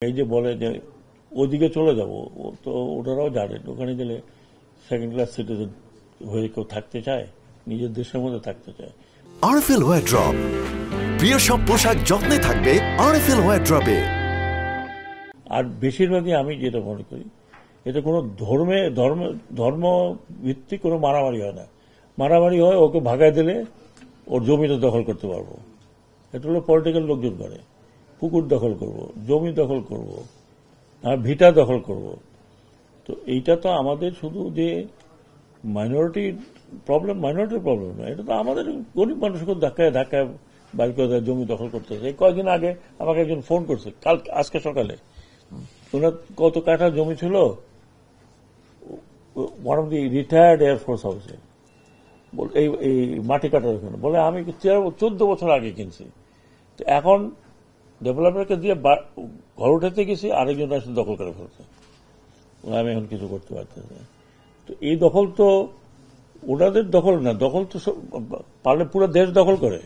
এই যে বলে যে ওদিকে চলে যাব, তো ওনারাও জানেন ওখানে গেলে সেকেন্ড ক্লাস সিটিজেন হয়ে কেউ থাকতে চায়, নিজের দেশের মধ্যে থাকতে চায়। আরএফএল ওয়ারড্রপ, প্রিয় সব পোশাক যত্নে থাকবে আরএফএল ওয়ারড্রপে। আর বেশিরভাগই আমি যেটা মনে করি, এটা কোনো ধর্ম ভিত্তিক কোনো মারামারি হয় না। মারামারি হয় ওকে ভাগায় দিলে ওর জমিটা দখল করতে পারবো, এটা হলো পলিটিক্যাল লোকজন করে। পুকুর দখল করব, জমি দখল করব, আর ভিটা দখল করব। তো এইটা তো আমাদের শুধু যে মাইনরিটির প্রবলেম না, এটা তো আমাদের গরিব মানুষকে ধাক্কায় বাইর করে দেয়, জমি দখল করতে। এই কয়েকদিন আগে আমাকে একজন ফোন করছে, আজকে সকালে, ওনার কত কাঠা জমি ছিল one of the retired air force হাউসে, এই মাটি কাটার ওখানে। বলে আমি 14 বছর আগে কিনছি, তো এখন ডেভেলপারকে দিয়ে ঘর উঠাতে গেছি, আরেকজন আসলে দখল করে ফেলছে, আমি এখন কিছু করতে পারতেছি না। তো এই দখল তো ওনাদের দখল না, দখল তো পারলে পুরো দেশ দখল করে।